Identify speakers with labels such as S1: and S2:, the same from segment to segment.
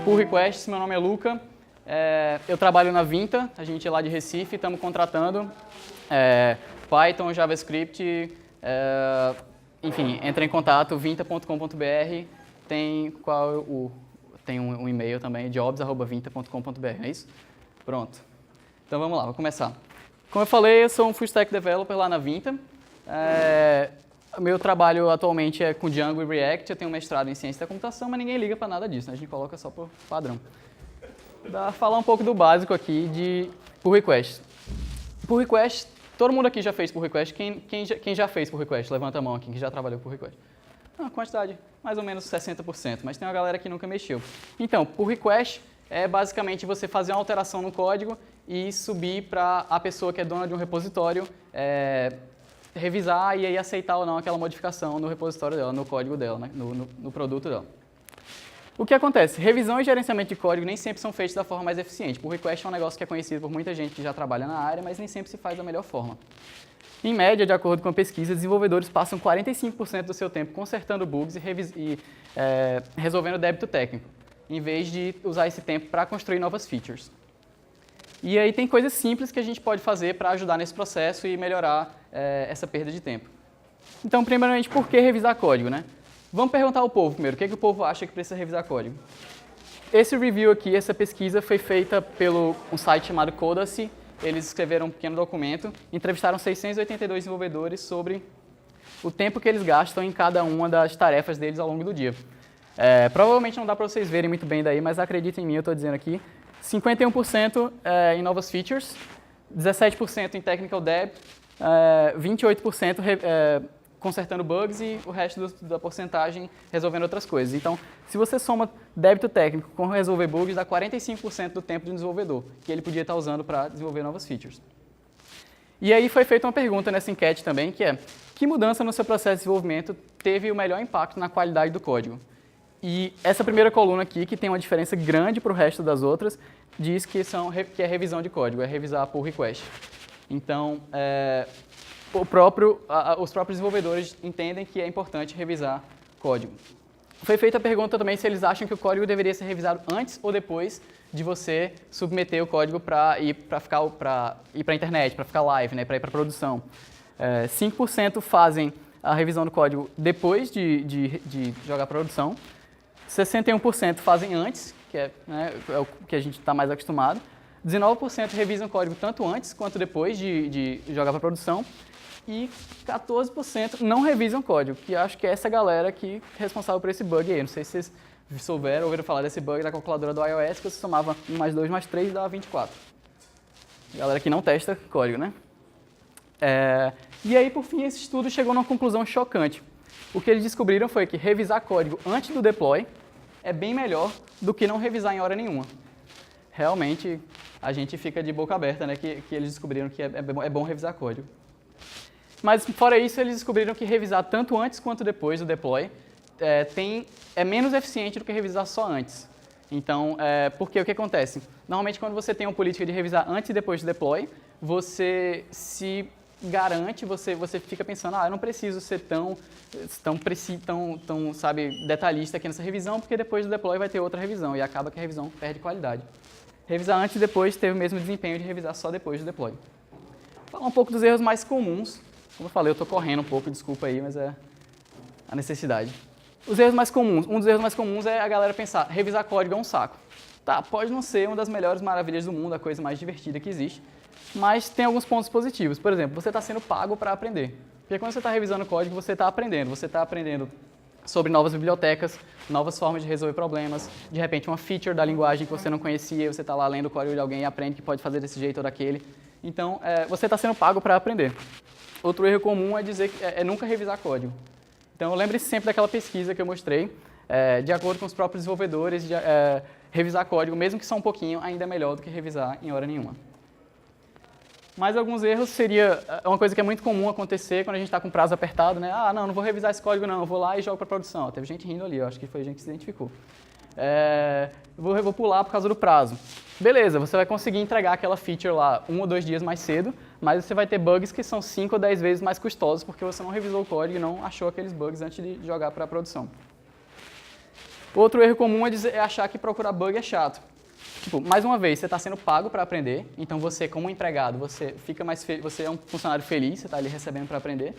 S1: Pull requests, meu nome é Luca, eu trabalho na Vinta, a gente é lá de Recife, estamos contratando Python, JavaScript, enfim, entra em contato, vinta.com.br, tem um e-mail também, jobs@vinta.com.br, é isso? Pronto. Então vamos lá, vou começar. Como eu falei, eu sou um full stack developer lá na Vinta. Meu trabalho atualmente é com Django e React, eu tenho um mestrado em ciência da computação, mas ninguém liga para nada disso, né? A gente coloca só por padrão. Dá pra falar um pouco do básico aqui de pull request. Pull request, todo mundo aqui já fez pull request. Quem já fez pull request? Levanta a mão aqui, quem já trabalhou com pull request. Uma quantidade, mais ou menos 60%, mas tem uma galera que nunca mexeu. Então, pull request é basicamente você fazer uma alteração no código e subir para a pessoa que é dona de um repositório revisar e aí aceitar ou não aquela modificação no repositório dela, no código dela, né? no produto dela. O que acontece? Revisão e gerenciamento de código nem sempre são feitos da forma mais eficiente. Pull request é um negócio que é conhecido por muita gente que já trabalha na área, mas nem sempre se faz da melhor forma. Em média, de acordo com a pesquisa, desenvolvedores passam 45% do seu tempo consertando bugs e resolvendo débito técnico, em vez de usar esse tempo para construir novas features. E aí tem coisas simples que a gente pode fazer para ajudar nesse processo e melhorar essa perda de tempo. Então, primeiramente, por que revisar código, né? Vamos perguntar ao povo primeiro, o que o povo acha que precisa revisar código? Esse review aqui, essa pesquisa foi feita pelo um site chamado Codacy. Eles escreveram um pequeno documento, entrevistaram 682 desenvolvedores sobre o tempo que eles gastam em cada uma das tarefas deles ao longo do dia. Provavelmente não dá para vocês verem muito bem daí, mas acreditem em mim, eu estou dizendo aqui. 51% em novas features, 17% em technical debt, 28% consertando bugs e o resto da porcentagem resolvendo outras coisas. Então, se você soma débito técnico com resolver bugs, dá 45% do tempo de um desenvolvedor, que ele podia estar usando para desenvolver novas features. E aí foi feita uma pergunta nessa enquete também, que é: que mudança no seu processo de desenvolvimento teve o melhor impacto na qualidade do código? E essa primeira coluna aqui, que tem uma diferença grande para o resto das outras, diz que é revisão de código, é revisar pull request. Então, os próprios desenvolvedores entendem que é importante revisar código. Foi feita a pergunta também se eles acham que o código deveria ser revisado antes ou depois de você submeter o código para ir para a internet, para ficar live, né, para ir para produção. 5% fazem a revisão do código depois de jogar para produção. 61% fazem antes, que é o que a gente está mais acostumado. 19% revisam o código tanto antes quanto depois de jogar para produção. E 14% não revisam código, que acho que é essa galera que é responsável por esse bug aí. Não sei se vocês ouviram falar desse bug da calculadora do iOS, que você somava 1 mais 2 mais 3 dá 24. Galera que não testa código, né? E aí, por fim, esse estudo chegou numa conclusão chocante. O que eles descobriram foi que revisar código antes do deploy é bem melhor do que não revisar em hora nenhuma. Realmente, a gente fica de boca aberta, né, que eles descobriram que é bom revisar código. Mas, fora isso, eles descobriram que revisar tanto antes quanto depois do deploy é menos eficiente do que revisar só antes. Então, porque o que acontece? Normalmente, quando você tem uma política de revisar antes e depois do deploy, você se garante, você fica pensando, eu não preciso ser tão sabe, detalhista aqui nessa revisão, porque depois do deploy vai ter outra revisão, e acaba que a revisão perde qualidade. Revisar antes e depois teve o mesmo desempenho de revisar só depois do deploy. Vou falar um pouco dos erros mais comuns. Como eu falei, eu estou correndo um pouco, desculpa aí, mas é a necessidade. Os erros mais comuns. Um dos erros mais comuns é a galera pensar, revisar código é um saco. Tá, pode não ser uma das melhores maravilhas do mundo, a coisa mais divertida que existe, mas tem alguns pontos positivos. Por exemplo, você está sendo pago para aprender. Porque quando você está revisando código, você está aprendendo sobre novas bibliotecas, novas formas de resolver problemas, de repente uma feature da linguagem que você não conhecia, e você está lá lendo o código de alguém e aprende que pode fazer desse jeito ou daquele. Então, você está sendo pago para aprender. Outro erro comum é dizer que nunca revisar código. Então, lembre-se sempre daquela pesquisa que eu mostrei, de acordo com os próprios desenvolvedores, revisar código, mesmo que só um pouquinho, ainda é melhor do que revisar em hora nenhuma. Mais alguns erros seria uma coisa que é muito comum acontecer quando a gente está com prazo apertado, né? Não vou revisar esse código não, eu vou lá e jogo para produção. Teve gente rindo ali, eu acho que foi gente que se identificou. Vou pular por causa do prazo. Beleza, você vai conseguir entregar aquela feature lá 1 ou 2 dias mais cedo, mas você vai ter bugs que são 5 ou 10 vezes mais custosos porque você não revisou o código e não achou aqueles bugs antes de jogar para a produção. Outro erro comum é achar que procurar bug é chato. Tipo, mais uma vez, você está sendo pago para aprender, então você, como empregado, você você é um funcionário feliz, você está ali recebendo para aprender.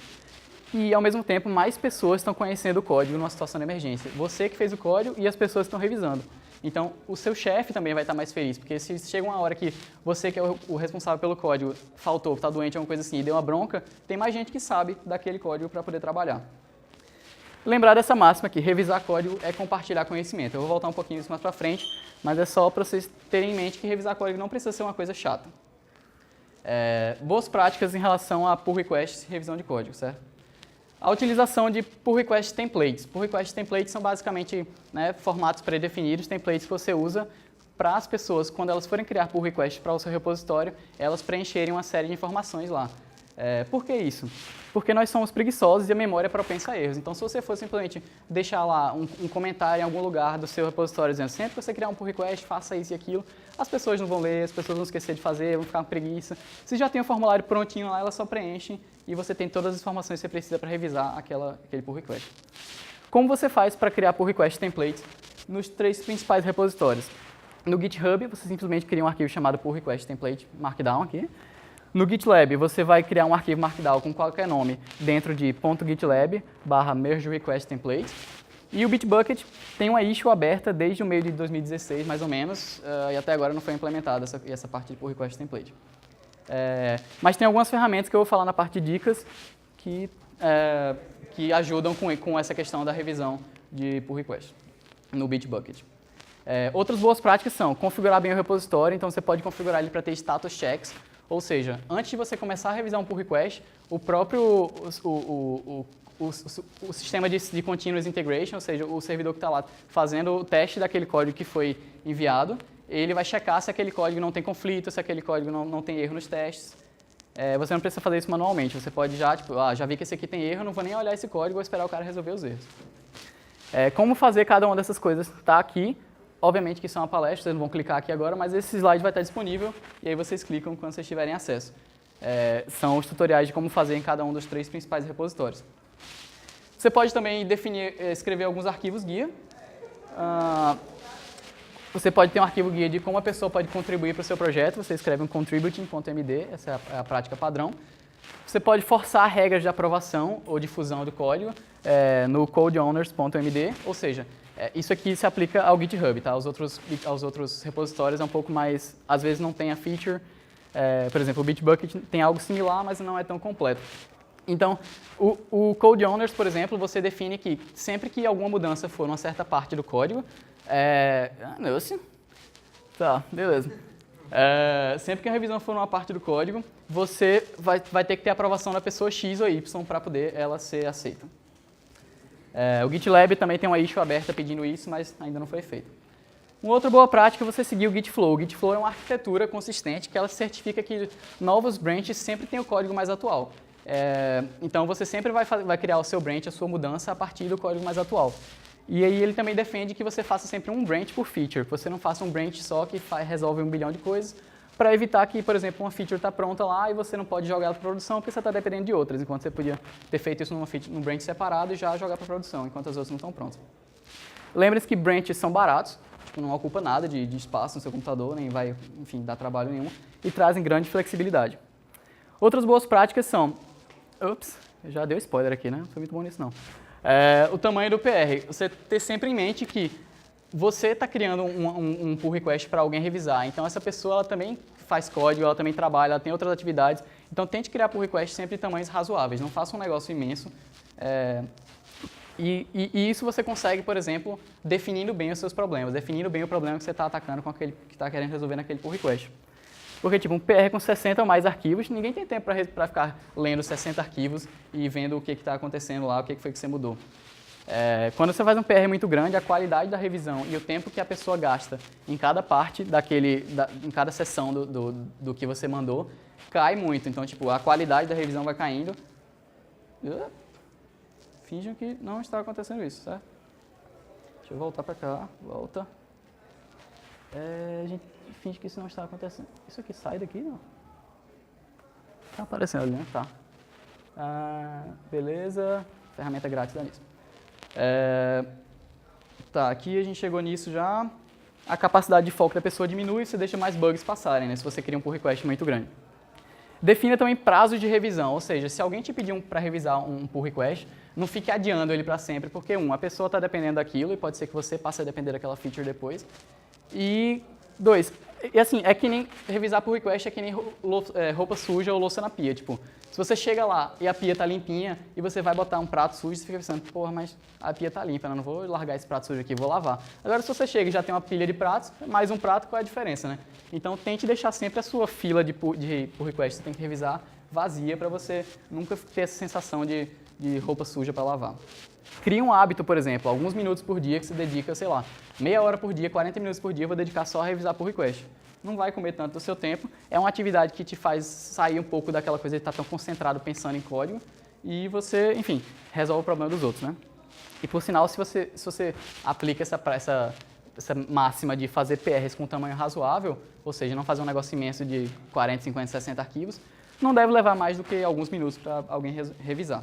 S1: E, ao mesmo tempo, mais pessoas estão conhecendo o código numa situação de emergência. Você que fez o código e as pessoas estão revisando. Então, o seu chefe também vai estar mais feliz, porque se chega uma hora que você, que é o responsável pelo código, faltou, está doente, alguma coisa assim, e deu uma bronca, tem mais gente que sabe daquele código para poder trabalhar. Lembrar dessa máxima aqui, revisar código é compartilhar conhecimento. Eu vou voltar um pouquinho isso mais para frente, mas é só para vocês terem em mente que revisar código não precisa ser uma coisa chata. Boas práticas em relação a pull requests e revisão de código, certo? A utilização de pull request templates. Pull request templates são basicamente, né, formatos pré-definidos, templates que você usa para as pessoas, quando elas forem criar pull request para o seu repositório, elas preencherem uma série de informações lá. Por que isso? Porque nós somos preguiçosos e a memória é propensa a erros. Então, se você for simplesmente deixar lá um comentário em algum lugar do seu repositório dizendo sempre que você criar um pull request, faça isso e aquilo, as pessoas não vão ler, as pessoas vão esquecer de fazer, vão ficar com preguiça. Se já tem o formulário prontinho lá, elas só preenchem e você tem todas as informações que você precisa para revisar aquele pull request. Como você faz para criar pull request templates nos 3 principais repositórios? No GitHub, você simplesmente cria um arquivo chamado pull request template markdown aqui. No GitLab, você vai criar um arquivo Markdown com qualquer nome dentro de .gitlab/mergeRequestTemplate. E o Bitbucket tem uma issue aberta desde o meio de 2016, mais ou menos, e até agora não foi implementada essa parte de pull request template. Mas tem algumas ferramentas que eu vou falar na parte de dicas que ajudam com essa questão da revisão de pull request no Bitbucket. Outras boas práticas são configurar bem o repositório, então você pode configurar ele para ter status checks. Ou seja, antes de você começar a revisar um pull request, o próprio o sistema de continuous integration, ou seja, o servidor que está lá fazendo o teste daquele código que foi enviado, ele vai checar se aquele código não tem conflito, se aquele código não tem erro nos testes. Você não precisa fazer isso manualmente, você pode já vi que esse aqui tem erro, não vou nem olhar esse código, vou esperar o cara resolver os erros. Como fazer cada uma dessas coisas está aqui. Obviamente que isso é uma palestra, vocês não vão clicar aqui agora, mas esse slide vai estar disponível e aí vocês clicam quando vocês tiverem acesso. São os tutoriais de como fazer em cada um dos 3 principais repositórios. Você pode também escrever alguns arquivos guia. Você pode ter um arquivo guia de como a pessoa pode contribuir para o seu projeto. Você escreve um contributing.md, essa é a prática padrão. Você pode forçar regras de aprovação ou difusão do código no codeowners.md, ou seja, isso aqui se aplica ao GitHub, tá? Aos outros repositórios é um pouco mais, às vezes não tem a feature, por exemplo, o Bitbucket tem algo similar, mas não é tão completo. Então, o Code Owners, por exemplo, você define que sempre que alguma mudança for numa certa parte do código, tá, beleza. Sempre que a revisão for numa parte do código, você vai ter que ter a aprovação da pessoa X ou Y para poder ela ser aceita. O GitLab também tem uma issue aberta pedindo isso, mas ainda não foi feito. Uma outra boa prática é você seguir o Gitflow. O Gitflow é uma arquitetura consistente que ela certifica que novos branches sempre têm o código mais atual. Então você sempre vai criar o seu branch, a sua mudança, a partir do código mais atual. E aí ele também defende que você faça sempre um branch por feature, que você não faça um branch só que resolve 1 bilhão de coisas, para evitar que, por exemplo, uma feature está pronta lá e você não pode jogar ela para produção porque você está dependendo de outras, enquanto você podia ter feito isso num branch separado e já jogar para produção, enquanto as outras não estão prontas. Lembre-se que branches são baratos, não ocupa nada de espaço no seu computador, nem vai, enfim, dar trabalho nenhum, e trazem grande flexibilidade. Outras boas práticas são... já deu spoiler aqui, né? Não foi muito bom nisso, não. O tamanho do PR. Você ter sempre em mente que você está criando um pull request para alguém revisar. Então, essa pessoa ela também faz código, ela também trabalha, ela tem outras atividades. Então, tente criar pull request sempre de tamanhos razoáveis. Não faça um negócio imenso. E isso você consegue, por exemplo, definindo bem os seus problemas, definindo bem o problema que você está atacando com aquele que está querendo resolver naquele pull request. Porque, tipo, um PR com 60 ou mais arquivos, ninguém tem tempo para ficar lendo 60 arquivos e vendo o que está acontecendo lá, o que foi que você mudou. Quando você faz um PR muito grande, a qualidade da revisão e o tempo que a pessoa gasta em cada parte em cada sessão do que você mandou, cai muito. Então, tipo, a qualidade da revisão vai caindo. Finjam que não está acontecendo isso, certo? Deixa eu voltar para cá, volta. A gente finge que isso não está acontecendo. Isso aqui sai daqui, não? Está aparecendo ali, né? Tá. Beleza. Ferramenta grátis da nisso. Tá, aqui a gente chegou nisso já. A capacidade de foco da pessoa diminui e você deixa mais bugs passarem, né, se você cria um pull request muito grande. Defina também prazos de revisão, ou seja, se alguém te pedir para revisar um pull request, não fique adiando ele para sempre, porque a pessoa está dependendo daquilo e pode ser que você passe a depender daquela feature depois. E 2, e assim, é que nem revisar pull request é que nem roupa suja ou louça na pia, tipo, se você chega lá e a pia tá limpinha e você vai botar um prato sujo, você fica pensando, porra, mas a pia tá limpa, né? Eu não vou largar esse prato sujo aqui, vou lavar. Agora, se você chega e já tem uma pilha de pratos, mais um prato, qual é a diferença, né? Então, tente deixar sempre a sua fila de pull request, você tem que revisar vazia para você nunca ter essa sensação de roupa suja para lavar. Crie um hábito, por exemplo, alguns minutos por dia que você dedica, sei lá, meia hora por dia, 40 minutos por dia, eu vou dedicar só a revisar pull request. Não vai comer tanto do seu tempo, é uma atividade que te faz sair um pouco daquela coisa de estar tão concentrado pensando em código e você, enfim, resolve o problema dos outros, né? E por sinal, se você aplica essa máxima de fazer PRs com um tamanho razoável, ou seja, não fazer um negócio imenso de 40, 50, 60 arquivos, não deve levar mais do que alguns minutos para alguém revisar.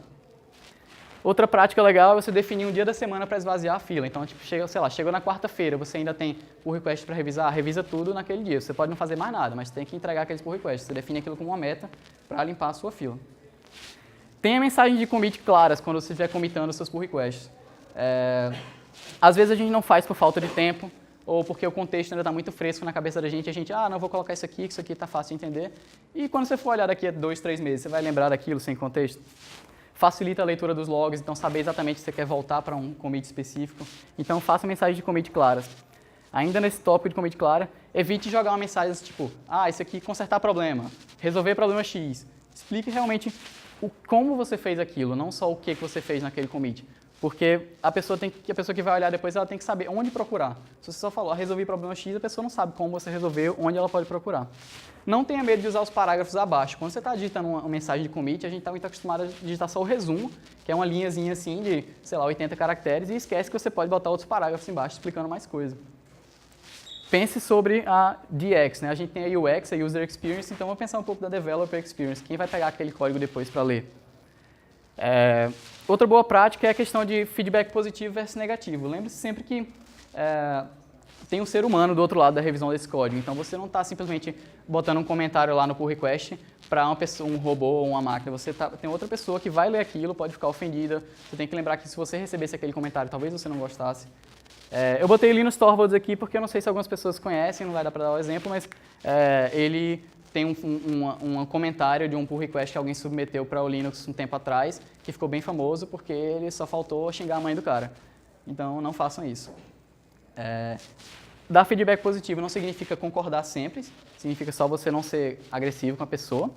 S1: Outra prática legal é você definir um dia da semana para esvaziar a fila. Então, tipo, chegou na quarta-feira, você ainda tem pull request para revisar, revisa tudo naquele dia. Você pode não fazer mais nada, mas tem que entregar aqueles pull requests. Você define aquilo como uma meta para limpar a sua fila. Tenha mensagens de commit claras quando você estiver commitando os seus pull requests. Às vezes a gente não faz por falta de tempo, ou porque o contexto ainda está muito fresco na cabeça da gente, e a gente, não, vou colocar isso aqui, que isso aqui está fácil de entender. E quando você for olhar daqui a 2, 3 meses, você vai lembrar daquilo sem contexto? Facilita a leitura dos logs, então saber exatamente se você quer voltar para um commit específico. Então faça mensagens de commit claras. Ainda nesse tópico de commit clara, evite jogar uma mensagem tipo, isso aqui consertar problema, resolver problema X. Explique realmente como você fez aquilo, não só o que você fez naquele commit. Porque a pessoa que vai olhar depois, ela tem que saber onde procurar. Se você só falou, resolvi problema X, a pessoa não sabe como você resolveu, onde ela pode procurar. Não tenha medo de usar os parágrafos abaixo. Quando você está digitando uma mensagem de commit, a gente está muito acostumado a digitar só o resumo, que é uma linhazinha assim de, sei lá, 80 caracteres, e esquece que você pode botar outros parágrafos embaixo explicando mais coisa. Pense sobre a DX, né? A gente tem a UX, a User Experience, então vamos pensar um pouco da Developer Experience. Quem vai pegar aquele código depois para ler? Outra boa prática é a questão de feedback positivo versus negativo. Lembre-se sempre que tem um ser humano do outro lado da revisão desse código. Então você não está simplesmente botando um comentário lá no pull request para um robô ou uma máquina. Tem outra pessoa que vai ler aquilo, pode ficar ofendida. Você tem que lembrar que se você recebesse aquele comentário, talvez você não gostasse. Eu botei o Linus Torvalds aqui porque eu não sei se algumas pessoas conhecem, não vai dar para dar o exemplo, mas ele tem um comentário de um pull request que alguém submeteu para o Linux um tempo atrás, que ficou bem famoso porque ele só faltou xingar a mãe do cara. Então, não façam isso. Dar feedback positivo não significa concordar sempre, significa só você não ser agressivo com a pessoa.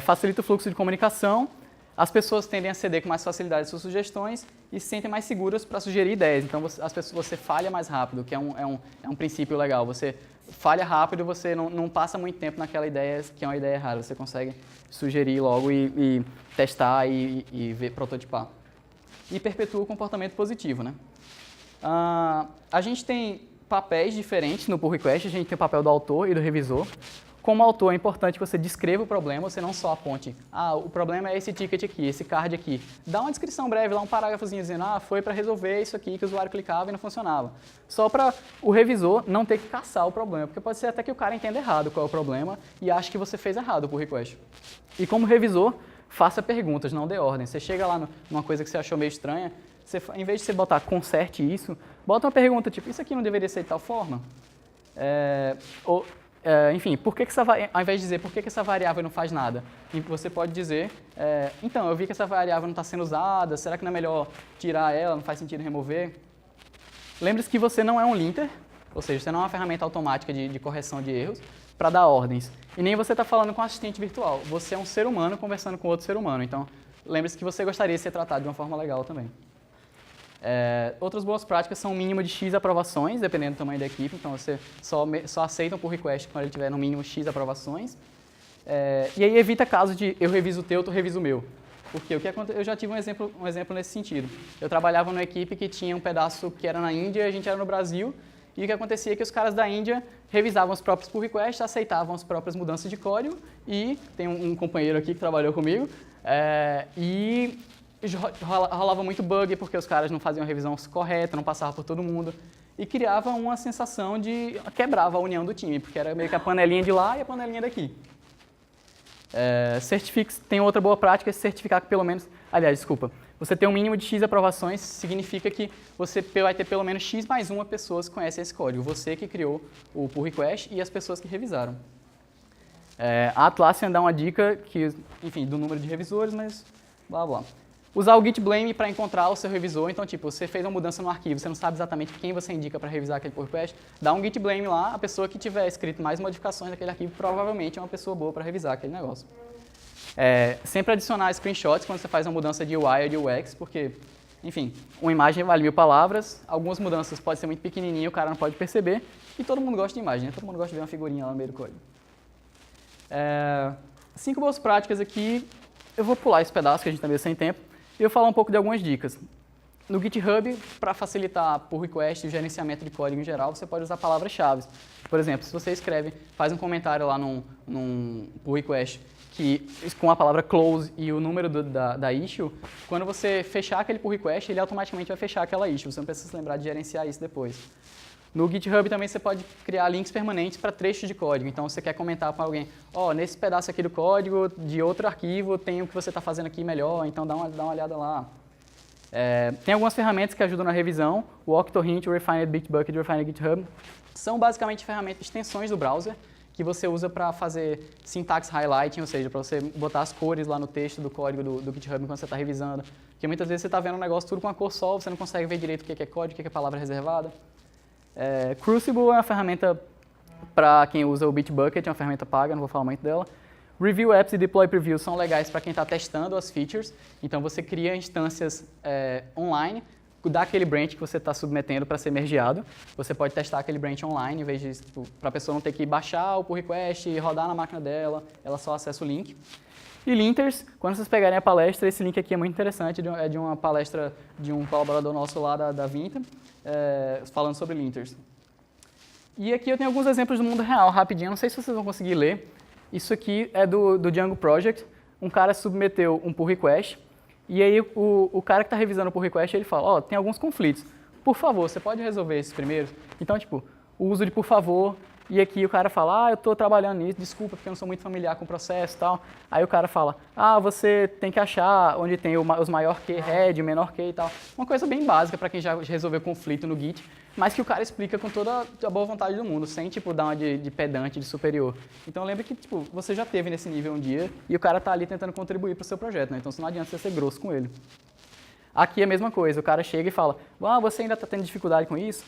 S1: Facilita o fluxo de comunicação. As pessoas tendem a ceder com mais facilidade suas sugestões e se sentem mais seguras para sugerir ideias. Então, você falha mais rápido, que é um princípio legal. Você falha rápido, você não passa muito tempo naquela ideia que é uma ideia errada. Você consegue sugerir logo e testar e ver, prototipar. E perpetua o comportamento positivo, né? A gente tem papéis diferentes no pull request. A gente tem o papel do autor e do revisor. Como autor, é importante que você descreva o problema, você não só aponte, o problema é esse ticket aqui, esse card aqui. Dá uma descrição breve lá, um parágrafozinho dizendo, foi para resolver isso aqui que o usuário clicava e não funcionava. Só para o revisor não ter que caçar o problema, porque pode ser até que o cara entenda errado qual é o problema e ache que você fez errado o pull request. E como revisor, faça perguntas, não dê ordem. Você chega lá numa coisa que você achou meio estranha, em vez de você botar conserte isso, bota uma pergunta tipo, isso aqui não deveria ser de tal forma? Enfim, ao invés de dizer por que essa variável não faz nada, você pode dizer, então, eu vi que essa variável não está sendo usada, será que não é melhor tirar ela, não faz sentido remover? Lembre-se que você não é um linter, ou seja, você não é uma ferramenta automática de correção de erros para dar ordens. E nem você está falando com um assistente virtual, você é um ser humano conversando com outro ser humano. Então, lembre-se que você gostaria de ser tratado de uma forma legal também. Outras boas práticas são um mínimo de X aprovações, dependendo do tamanho da equipe. Então, você só aceita um pull request quando ele tiver no mínimo X aprovações. E aí evita casos de eu reviso o teu, tu revisa o meu. Porque eu já tive um exemplo nesse sentido. Eu trabalhava numa equipe que tinha um pedaço que era na Índia e a gente era no Brasil. E o que acontecia é que os caras da Índia revisavam os próprios pull requests, aceitavam as próprias mudanças de código. E tem um companheiro aqui que trabalhou comigo. E rolava muito bug porque os caras não faziam a revisão correta, não passavam por todo mundo. E criava uma sensação de... quebrava a união do time, porque era meio que a panelinha de lá e a panelinha daqui. Tem outra boa prática, é certificar que pelo menos... Aliás, desculpa. Você ter um mínimo de X aprovações significa que você vai ter pelo menos X mais uma pessoas que conhecem esse código. Você que criou o pull request e as pessoas que revisaram. A Atlassian dá uma dica que, enfim, do número de revisores, mas blá blá. Usar o Git Blame para encontrar o seu revisor. Então, tipo, você fez uma mudança no arquivo, você não sabe exatamente quem você indica para revisar aquele pull request, dá um Git Blame lá, a pessoa que tiver escrito mais modificações naquele arquivo provavelmente é uma pessoa boa para revisar aquele negócio. Sempre adicionar screenshots quando você faz uma mudança de UI ou de UX, porque, enfim, uma imagem vale 1000 palavras, algumas mudanças podem ser muito pequenininhas, o cara não pode perceber, e todo mundo gosta de imagem, né? Todo mundo gosta de ver uma figurinha lá no meio do código. 5 boas práticas aqui, eu vou pular esse pedaço que a gente está meio sem tempo, e eu vou falar um pouco de algumas dicas. No GitHub, para facilitar pull request e o gerenciamento de código em geral, você pode usar palavras-chave. Por exemplo, se você faz um comentário lá num pull request com a palavra close e o número da issue, quando você fechar aquele pull request, ele automaticamente vai fechar aquela issue. Você não precisa se lembrar de gerenciar isso depois. No GitHub também você pode criar links permanentes para trechos de código. Então, você quer comentar com alguém, nesse pedaço aqui do código, de outro arquivo, tem o que você está fazendo aqui melhor, então dá uma olhada lá. Tem algumas ferramentas que ajudam na revisão. O Octorhint, o Refined Bitbucket e o Refined GitHub são basicamente ferramentas, extensões do browser, que você usa para fazer syntax highlighting, ou seja, para você botar as cores lá no texto do código do GitHub quando você está revisando. Porque muitas vezes você está vendo um negócio tudo com a cor só, você não consegue ver direito o que é código, o que é palavra reservada. Crucible é uma ferramenta para quem usa o Bitbucket, é uma ferramenta paga, não vou falar muito dela. Review Apps e Deploy Previews são legais para quem está testando as features. Então, você cria instâncias online daquele branch que você está submetendo para ser mergeado. Você pode testar aquele branch online, em vez de para a pessoa não ter que baixar o pull request e rodar na máquina dela, ela só acessa o link. E linters, quando vocês pegarem a palestra, esse link aqui é muito interessante, é de uma palestra de um colaborador nosso lá da Vinta, falando sobre linters. E aqui eu tenho alguns exemplos do mundo real, rapidinho, não sei se vocês vão conseguir ler. Isso aqui é do Django Project, um cara submeteu um pull request, e aí o cara que está revisando o pull request, ele fala, tem alguns conflitos, por favor, você pode resolver esses primeiros? Então, tipo, o uso de por favor, e aqui o cara fala, eu estou trabalhando nisso, desculpa porque eu não sou muito familiar com o processo e tal. Aí o cara fala, você tem que achar onde tem os maior que head, o menor que e tal. Uma coisa bem básica para quem já resolveu conflito no Git, mas que o cara explica com toda a boa vontade do mundo, sem dar uma de pedante, de superior. Então lembre que você já teve nesse nível um dia e o cara está ali tentando contribuir para o seu projeto, né? Então não adianta você ser grosso com ele. Aqui é a mesma coisa, o cara chega e fala, você ainda está tendo dificuldade com isso?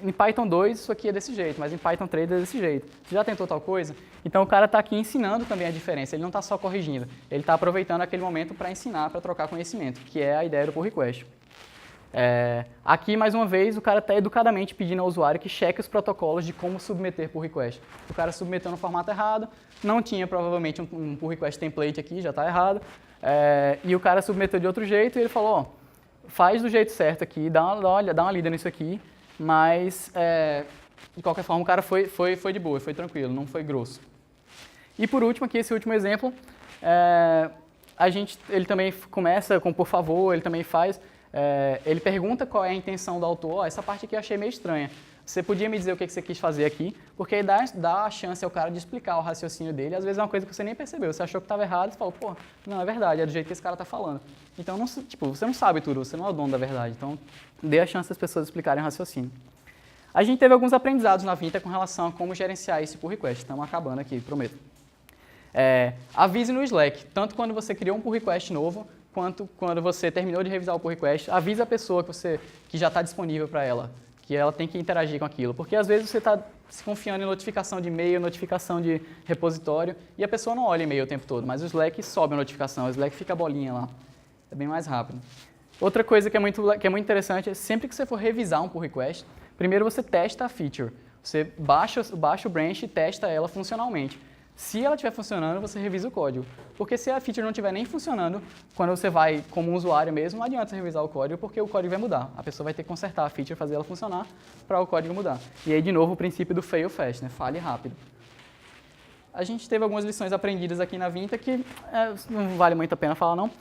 S1: Em Python 2 isso aqui é desse jeito, mas em Python 3 é desse jeito. Você já tentou tal coisa? Então o cara está aqui ensinando também a diferença, ele não está só corrigindo, ele está aproveitando aquele momento para ensinar, para trocar conhecimento, que é a ideia do pull request. Aqui, mais uma vez, o cara está educadamente pedindo ao usuário que cheque os protocolos de como submeter pull request. O cara submeteu no formato errado, não tinha provavelmente um pull request template aqui, já está errado, e o cara submeteu de outro jeito e ele falou, faz do jeito certo aqui, dá uma lida nisso aqui, mas, de qualquer forma, o cara foi de boa, foi tranquilo, não foi grosso. E por último, aqui esse último exemplo, ele também começa com por favor, ele também faz, ele pergunta qual é a intenção do autor, essa parte aqui eu achei meio estranha. Você podia me dizer o que você quis fazer aqui, porque aí dá a chance ao cara de explicar o raciocínio dele, às vezes é uma coisa que você nem percebeu, você achou que estava errado, você falou, não, é verdade, é do jeito que esse cara está falando. Então, você não sabe tudo, você não é o dono da verdade, então dê a chance às pessoas explicarem o raciocínio. A gente teve alguns aprendizados na Vinta com relação a como gerenciar esse pull request, estamos acabando aqui, prometo. Avise no Slack, tanto quando você criou um pull request novo, quanto quando você terminou de revisar o pull request, avise a pessoa que já está disponível para ela, que ela tem que interagir com aquilo, porque às vezes você está se confiando em notificação de e-mail, notificação de repositório, e a pessoa não olha e-mail o tempo todo, mas o Slack sobe a notificação, o Slack fica a bolinha lá, é bem mais rápido. Outra coisa que é muito interessante é sempre que você for revisar um pull request, primeiro você testa a feature, você baixa o branch e testa ela funcionalmente. Se ela estiver funcionando, você revisa o código. Porque se a feature não estiver nem funcionando, quando você vai como um usuário mesmo, não adianta você revisar o código, porque o código vai mudar. A pessoa vai ter que consertar a feature, fazer ela funcionar, para o código mudar. E aí, de novo, o princípio do fail fast, né? Fale rápido. A gente teve algumas lições aprendidas aqui na Vinta que não vale muito a pena falar, não.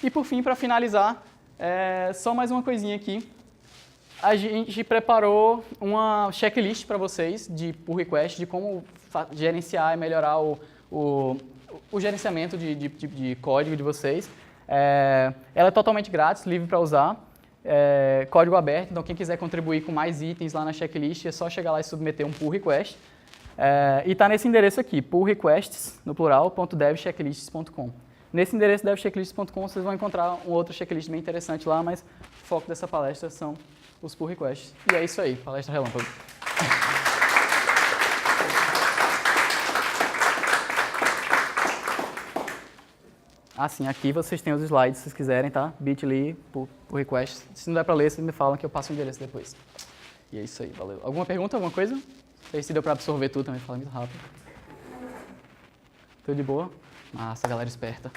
S1: E por fim, para finalizar, só mais uma coisinha aqui. A gente preparou uma checklist para vocês de pull request, de como gerenciar e melhorar o gerenciamento de código de vocês. Ela é totalmente grátis, livre para usar. Código aberto, então quem quiser contribuir com mais itens lá na checklist é só chegar lá e submeter um pull request. E está nesse endereço aqui, pullrequests, no plural, .devchecklists.com. Nesse endereço devchecklists.com vocês vão encontrar um outro checklist bem interessante lá, mas o foco dessa palestra são os pull requests. E é isso aí, palestra relâmpago. Sim, aqui vocês têm os slides, se vocês quiserem, tá? Bit.ly, pull request. Se não der para ler, vocês me falam que eu passo o endereço depois. E é isso aí, valeu. Alguma pergunta, alguma coisa? Não sei se deu para absorver tudo também, falar muito rápido. Tudo de boa? Massa, galera esperta.